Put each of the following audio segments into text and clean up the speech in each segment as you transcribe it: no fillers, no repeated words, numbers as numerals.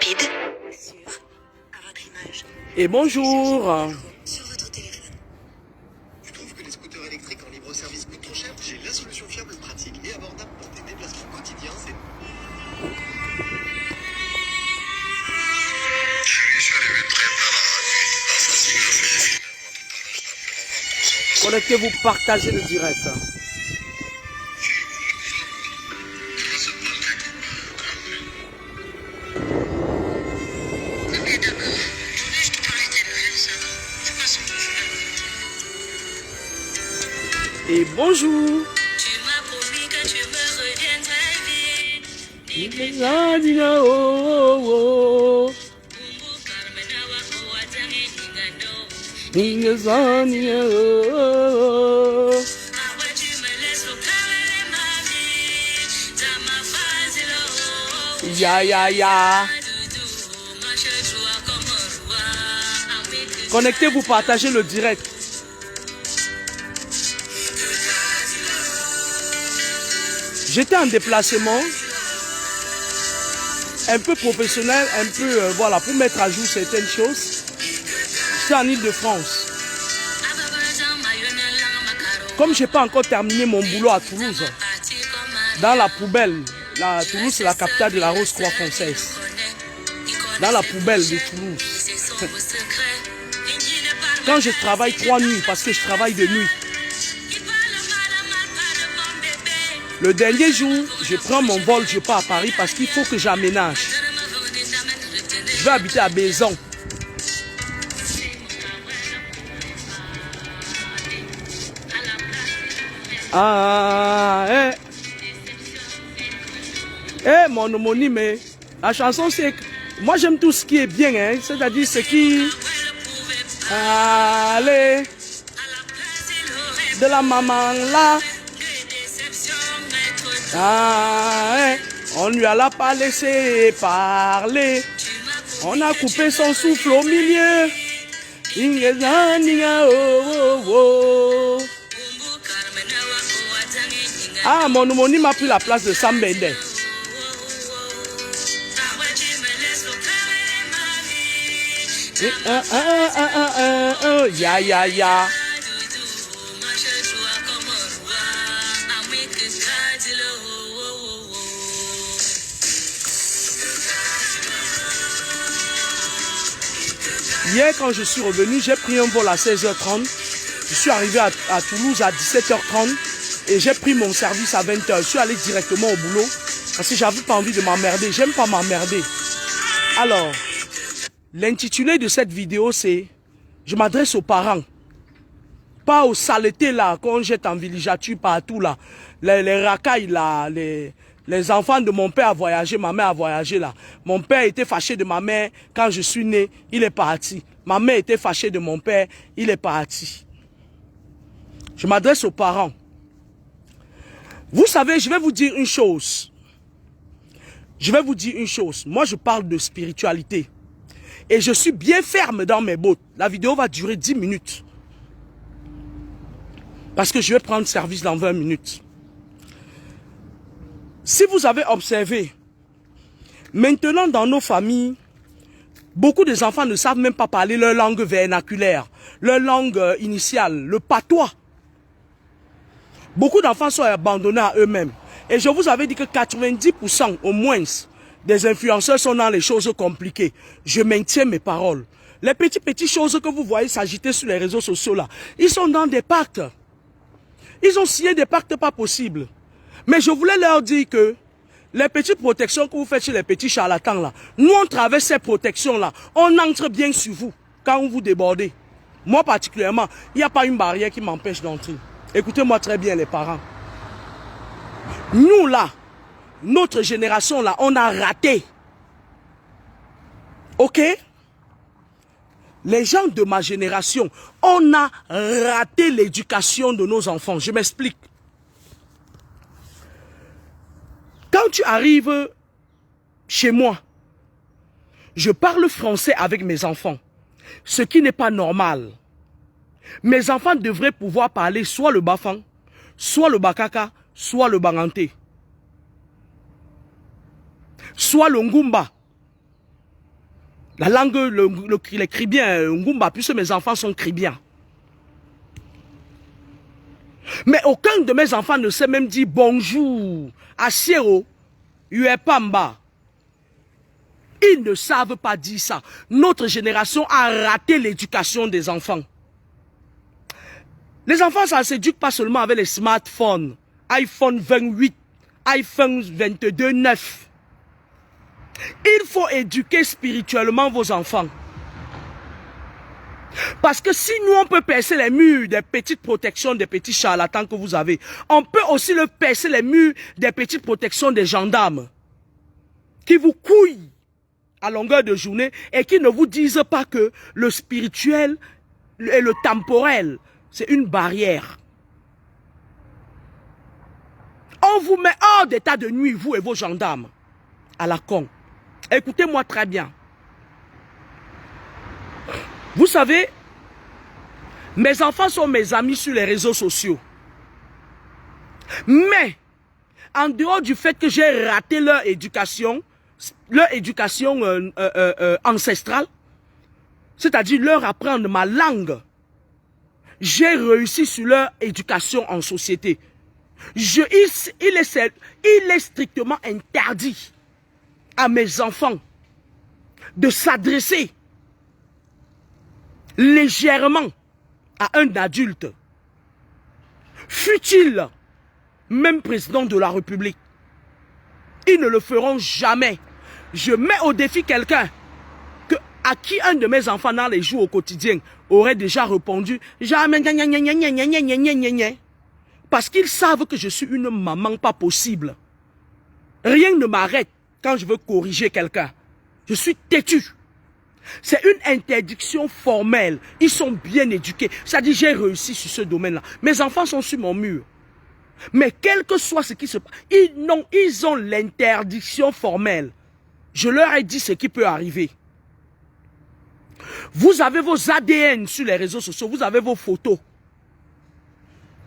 rapide sur à votre image. Et bonjour. Sur votre téléphone. Tu trouves que les scooters électriques en libre service coûtent trop cher? J'ai la solution fiable, pratique et abordable pour tes déplacements quotidiens. C'est... Je suis arrivé très tard dans la nuit. Assassin a fait finalement tout à l'heure, je t'appelle en pensant. Connectez-vous, partagez le direct. Et bonjour. Tu m'as promis que tu me reviendrais vite. Ya. Connectez-vous, partagez le direct. J'étais en déplacement, un peu professionnel, un peu, voilà, pour mettre à jour certaines choses. J'étais en Île-de-France. Comme je n'ai pas encore terminé mon boulot à Toulouse, dans la poubelle, Toulouse c'est la capitale de la Rose-Croix française. Dans la poubelle de Toulouse. Quand je travaille 3 nuits, parce que je travaille de nuit. Le dernier jour, je prends mon vol, je pars à Paris parce qu'il faut que j'aménage. Je vais habiter à Bézon. Mon homonyme, la chanson c'est... Moi j'aime tout ce qui est bien, hein, c'est-à-dire ce qui... Allez, de la maman là. On lui a pas laissé parler. On a coupé son souffle au milieu. Mon homonyme a pris la place de Sam Bende. Ya. Hier, quand je suis revenu, j'ai pris un vol à 16h30. Je suis arrivé à Toulouse à 17h30 et j'ai pris mon service à 20h. Je suis allé directement au boulot parce que j'avais pas envie de m'emmerder. J'aime pas m'emmerder. Alors, l'intitulé de cette vidéo, c'est « Je m'adresse aux parents ». Pas aux saletés là, qu'on jette en villégiature partout là. Les racailles là, les enfants de mon père a voyagé, ma mère a voyagé là. Mon père était fâché de ma mère quand je suis né, il est parti. Ma mère était fâchée de mon père, il est parti. Je m'adresse aux parents. Vous savez, je vais vous dire une chose. Moi, je parle de spiritualité. Et je suis bien ferme dans mes bottes. La vidéo va durer 10 minutes. Parce que je vais prendre service dans 20 minutes. Si vous avez observé, maintenant dans nos familles, beaucoup des enfants ne savent même pas parler leur langue vernaculaire, leur langue initiale, le patois. Beaucoup d'enfants sont abandonnés à eux-mêmes. Et je vous avais dit que 90% au moins des influenceurs sont dans les choses compliquées. Je maintiens mes paroles. Les petites choses que vous voyez s'agiter sur les réseaux sociaux là, ils sont dans des pactes. Ils ont signé des pactes pas possibles. Mais je voulais leur dire que les petites protections que vous faites chez les petits charlatans là, nous on traverse ces protections là, on entre bien sur vous quand vous débordez. Moi particulièrement, il n'y a pas une barrière qui m'empêche d'entrer. Écoutez-moi très bien les parents. Nous là, notre génération là, on a raté. Ok? Les gens de ma génération, on a raté l'éducation de nos enfants. Je m'explique. Quand tu arrives chez moi, je parle français avec mes enfants, ce qui n'est pas normal. Mes enfants devraient pouvoir parler soit le bafang, soit le bakaka, soit le banganté, soit le ngumba. La langue, les Cribiens, Ngumba, puisque mes enfants sont Cribiens. Mais aucun de mes enfants ne sait même dire bonjour, Asiero, Uepamba. Ils ne savent pas dire ça. Notre génération a raté l'éducation des enfants. Les enfants, ça ne s'éduque pas seulement avec les smartphones. iPhone 28, iPhone 22, 9. Il faut éduquer spirituellement vos enfants. Parce que si nous, on peut percer les murs des petites protections, des petits charlatans que vous avez, on peut aussi le percer les murs des petites protections des gendarmes qui vous couillent à longueur de journée et qui ne vous disent pas que le spirituel et le temporel, c'est une barrière. On vous met hors d'état de nuit, vous et vos gendarmes, à la con. Écoutez-moi très bien. Vous savez, mes enfants sont mes amis sur les réseaux sociaux. Mais, en dehors du fait que j'ai raté leur éducation ancestrale, c'est-à-dire leur apprendre ma langue, j'ai réussi sur leur éducation en société. Il est strictement interdit à mes enfants de s'adresser légèrement à un adulte, fût-il même président de la République. Ils ne le feront jamais. Je mets au défi quelqu'un à qui un de mes enfants dans les jours au quotidien aurait déjà répondu jamais, parce qu'ils savent que je suis une maman pas possible. Rien ne m'arrête quand je veux corriger quelqu'un. Je suis têtu. C'est une interdiction formelle. Ils sont bien éduqués. Ça dit, j'ai réussi sur ce domaine-là. Mes enfants sont sur mon mur. Mais quel que soit ce qui se passe, ils ont l'interdiction formelle. Je leur ai dit ce qui peut arriver. Vous avez vos ADN sur les réseaux sociaux. Vous avez vos photos.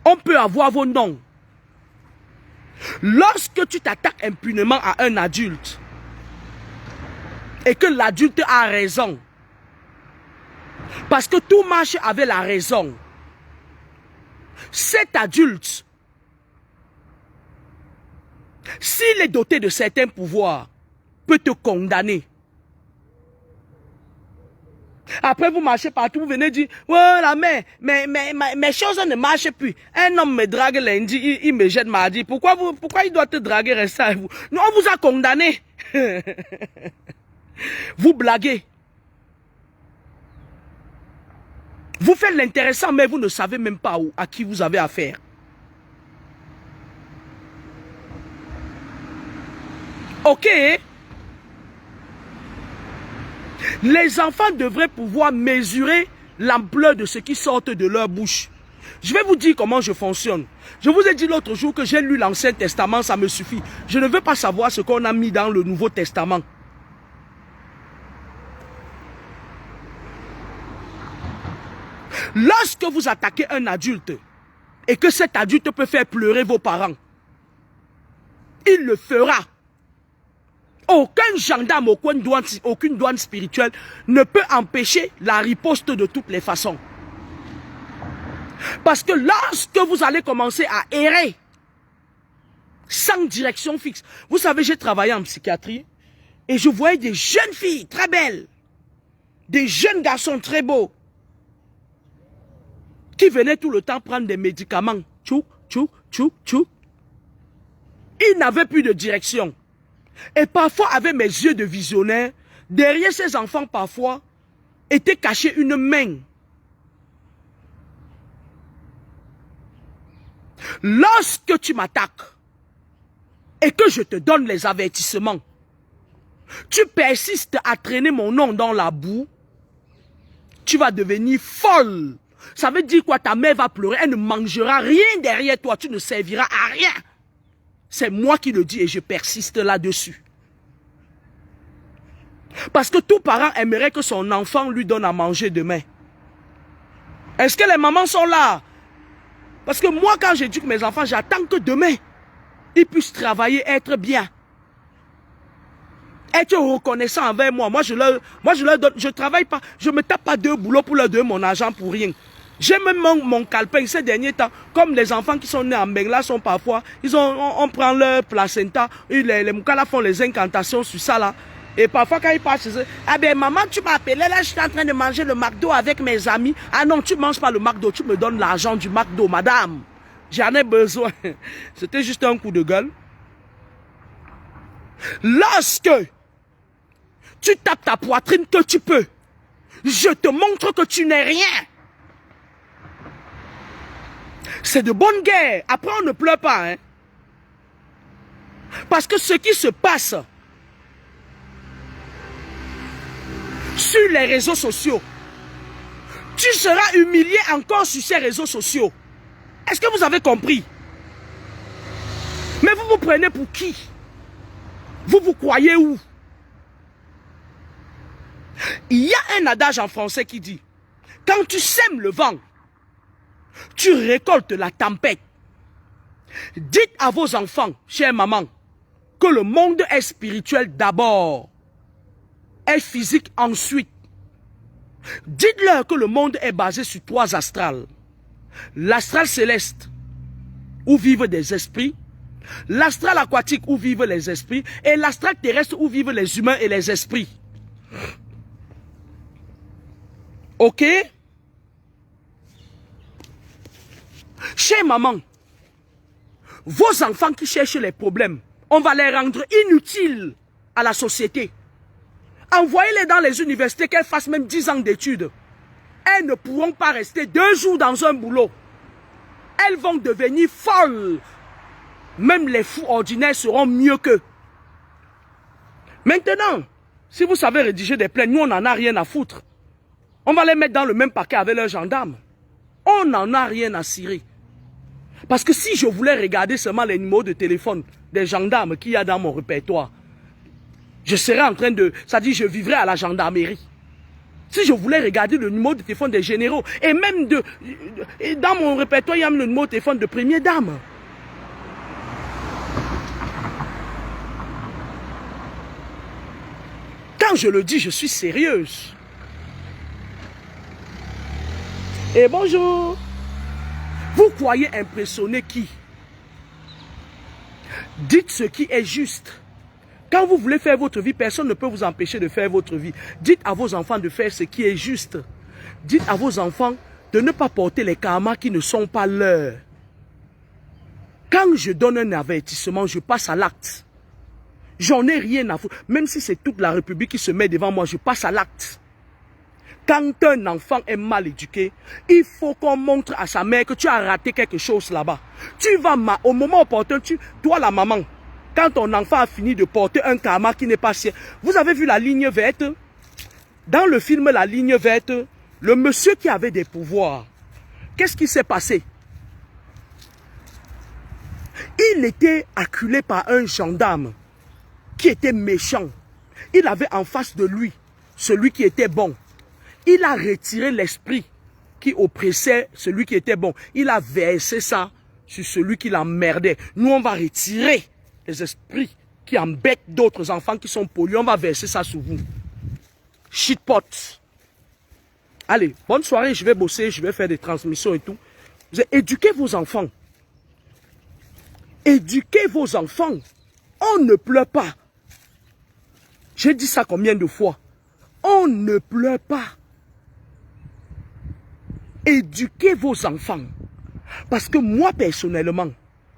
On peut avoir vos noms. Lorsque tu t'attaques impunément à un adulte, et que l'adulte a raison. Parce que tout marche avec la raison. Cet adulte, s'il est doté de certains pouvoirs, peut te condamner. Après, vous marchez partout, vous venez dire, voilà, mais mes choses ne marchent plus. Un homme me drague lundi, il me jette mardi. Pourquoi il doit te draguer, rester avec vous? Nous, on vous a condamné. Vous blaguez. Vous faites l'intéressant, mais vous ne savez même pas à qui vous avez affaire. Ok. Les enfants devraient pouvoir mesurer l'ampleur de ce qui sort de leur bouche. Je vais vous dire comment je fonctionne. Je vous ai dit l'autre jour que j'ai lu l'Ancien Testament, ça me suffit. Je ne veux pas savoir ce qu'on a mis dans le Nouveau Testament. Lorsque vous attaquez un adulte et que cet adulte peut faire pleurer vos parents, il le fera. Aucun gendarme, aucune douane spirituelle ne peut empêcher la riposte de toutes les façons. Parce que lorsque vous allez commencer à errer sans direction fixe, vous savez, j'ai travaillé en psychiatrie et je voyais des jeunes filles très belles, des jeunes garçons très beaux, qui venaient tout le temps prendre des médicaments. Tchou, tchou, tchou, tchou. Ils n'avaient plus de direction. Et parfois, avec mes yeux de visionnaire, derrière ces enfants, parfois, était cachée une main. Lorsque tu m'attaques et que je te donne les avertissements, tu persistes à traîner mon nom dans la boue, tu vas devenir folle. Ça veut dire quoi? Ta mère va pleurer, elle ne mangera rien derrière toi, tu ne serviras à rien. C'est moi qui le dis et je persiste là-dessus. Parce que tout parent aimerait que son enfant lui donne à manger demain. Est-ce que les mamans sont là? Parce que moi, quand j'éduque mes enfants, j'attends que demain, ils puissent travailler, être bien. être reconnaissant envers moi. Moi, je leur donne, je travaille pas, je me tape pas 2 boulots pour leur donner mon argent pour rien. J'ai même mon calepin ces derniers temps, comme les enfants qui sont nés en Bengla sont parfois, on prend leur placenta, les Moukala font les incantations sur ça là. Et parfois quand ils passent, ils disent, ah ben maman tu m'as appelé, là je suis en train de manger le McDo avec mes amis. Ah non, tu manges pas le McDo, tu me donnes l'argent du McDo, madame. J'en ai besoin. C'était juste un coup de gueule. Lorsque tu tapes ta poitrine que tu peux, je te montre que tu n'es rien. C'est de bonne guerre. Après, on ne pleure pas. Hein? Parce que ce qui se passe sur les réseaux sociaux, tu seras humilié encore sur ces réseaux sociaux. Est-ce que vous avez compris? Mais vous vous prenez pour qui? Vous vous croyez où? Il y a un adage en français qui dit, quand tu sèmes le vent, tu récoltes la tempête. Dites à vos enfants, chère maman, que le monde est spirituel d'abord, est physique ensuite. Dites-leur que le monde est basé sur 3 astrales. L'astral céleste, où vivent des esprits, l'astral aquatique, où vivent les esprits, et l'astral terrestre, où vivent les humains et les esprits. Ok? Chère maman, vos enfants qui cherchent les problèmes, on va les rendre inutiles à la société. Envoyez-les dans les universités, qu'elles fassent même 10 ans d'études. Elles ne pourront pas rester 2 jours dans un boulot. Elles vont devenir folles. Même les fous ordinaires seront mieux qu'eux. Maintenant, si vous savez rédiger des plaintes, nous on n'en a rien à foutre. On va les mettre dans le même paquet avec leurs gendarmes. On n'en a rien à cirer. Parce que si je voulais regarder seulement les numéros de téléphone des gendarmes qu'il y a dans mon répertoire, je serais en train de... C'est-à-dire je vivrais à la gendarmerie. Si je voulais regarder le numéro de téléphone des généraux, et même dans mon répertoire, il y a même le numéro de téléphone de première dame. Quand je le dis, je suis sérieuse. Et bonjour. Vous croyez impressionner qui? Dites ce qui est juste. Quand vous voulez faire votre vie, personne ne peut vous empêcher de faire votre vie. Dites à vos enfants de faire ce qui est juste. Dites à vos enfants de ne pas porter les karmas qui ne sont pas leurs. Quand je donne un avertissement, je passe à l'acte. J'en ai rien à foutre. Même si c'est toute la République qui se met devant moi, je passe à l'acte. Quand un enfant est mal éduqué, il faut qu'on montre à sa mère que tu as raté quelque chose là-bas. Tu vas, au moment opportun, toi la maman, quand ton enfant a fini de porter un karma qui n'est pas sien. Vous avez vu la ligne verte? Dans le film La ligne verte, le monsieur qui avait des pouvoirs, qu'est-ce qui s'est passé? Il était acculé par un gendarme qui était méchant. Il avait en face de lui celui qui était bon. Il a retiré l'esprit qui oppressait celui qui était bon. Il a versé ça sur celui qui l'emmerdait. Nous, on va retirer les esprits qui embêtent d'autres enfants qui sont pollués. On va verser ça sur vous. Shitpot. Allez, bonne soirée. Je vais bosser, je vais faire des transmissions et tout. Éduquez vos enfants. Éduquez vos enfants. On ne pleure pas. J'ai dit ça combien de fois? On ne pleure pas. Éduquez vos enfants. Parce que moi, personnellement,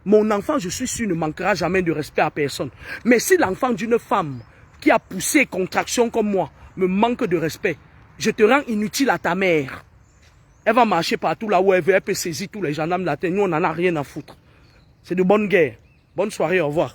mon enfant, je suis sûr, ne manquera jamais de respect à personne. Mais si l'enfant d'une femme qui a poussé contraction comme moi me manque de respect, je te rends inutile à ta mère. Elle va marcher partout là où elle veut, elle peut saisir tous les gendarmes de la terre. Nous, on n'en a rien à foutre. C'est de bonne guerre. Bonne soirée, au revoir.